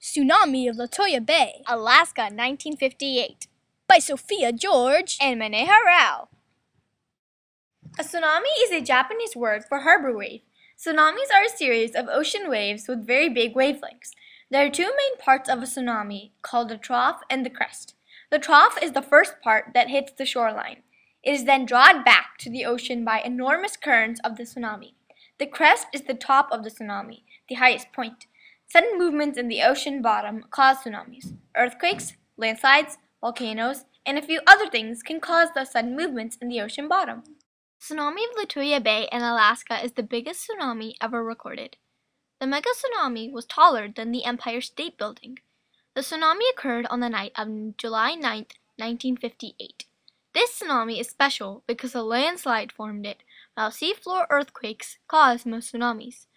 Tsunami of Lituya Bay, Alaska, 1958. by Sophia George And Maneha Rao. A tsunami is a Japanese word for harbor wave. Tsunamis are a series of ocean waves with very big wavelengths. There are two main parts of a tsunami, called the trough and the crest. The trough is the first part that hits the shoreline. It is then drawn back to the ocean by enormous currents of the tsunami. The crest is the top of the tsunami, the highest point. Sudden movements in the ocean bottom cause tsunamis. Earthquakes, landslides, volcanoes, and a few other things can cause those sudden movements in the ocean bottom. Tsunami of Lituya Bay in Alaska is the biggest tsunami ever recorded. The mega tsunami was taller than the Empire State Building. The tsunami occurred on the night of July 9, 1958. This tsunami is special because a landslide formed it, while seafloor earthquakes cause most tsunamis.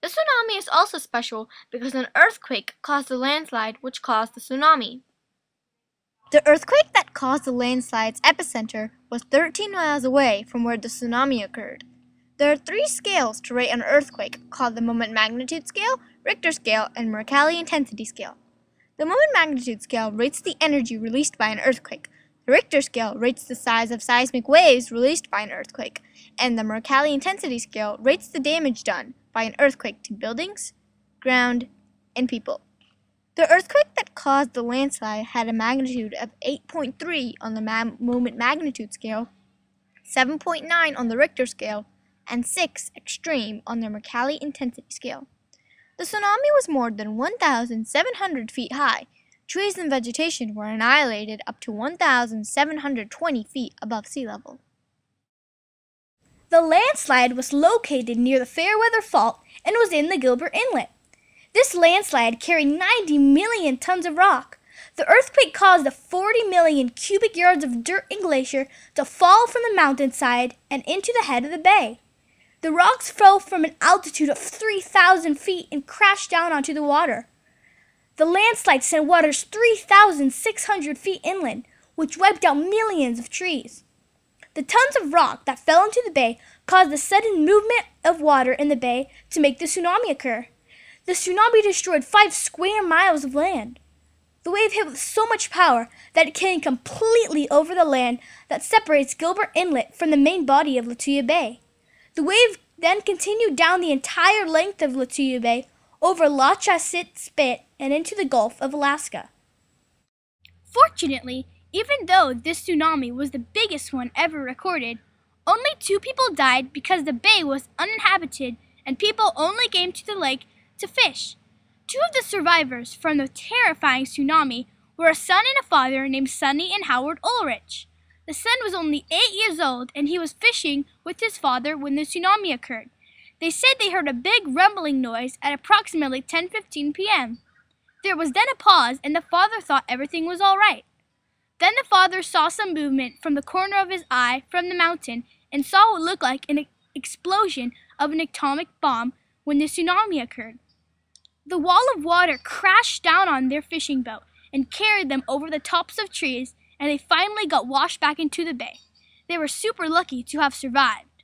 The tsunami is also special because an earthquake caused a landslide which caused the tsunami. The earthquake that caused the landslide's epicenter was 13 miles away from where the tsunami occurred. There are three scales to rate an earthquake called the moment magnitude scale, Richter scale, and Mercalli intensity scale. The moment magnitude scale rates the energy released by an earthquake. The Richter scale rates the size of seismic waves released by an earthquake, and the Mercalli intensity scale rates the damage done by an earthquake to buildings, ground, and people. The earthquake that caused the landslide had a magnitude of 8.3 on the moment magnitude scale, 7.9 on the Richter scale, and 6 extreme on the Mercalli intensity scale. The tsunami was more than 1,700 feet high. Trees and vegetation were annihilated up to 1,720 feet above sea level. The landslide was located near the Fairweather Fault and was in the Gilbert Inlet. This landslide carried 90 million tons of rock. The earthquake caused 40 million cubic yards of dirt and glacier to fall from the mountainside and into the head of the bay. The rocks fell from an altitude of 3,000 feet and crashed down onto the water. The landslide sent water 3,600 feet inland, which wiped out millions of trees. The tons of rock that fell into the bay caused the sudden movement of water in the bay to make the tsunami occur. The tsunami destroyed 5 square miles of land. The wave hit with so much power that it came completely over the land that separates Gilbert Inlet from the main body of Lituya Bay. The wave then continued down the entire length of Lituya Bay, over Loch Spit, and into the Gulf of Alaska. Fortunately, even though this tsunami was the biggest one ever recorded, only 2 people died because the bay was uninhabited and people only came to the lake to fish. 2 of the survivors from the terrifying tsunami were a son and a father named Sonny and Howard Ulrich. The son was only 8 years old and he was fishing with his father when the tsunami occurred. They said they heard a big rumbling noise at approximately 10:15 p.m. There was then a pause and the father thought everything was all right. Then the father saw some movement from the corner of his eye from the mountain and saw what looked like an explosion of an atomic bomb when the tsunami occurred. The wall of water crashed down on their fishing boat and carried them over the tops of trees, and they finally got washed back into the bay. They were super lucky to have survived.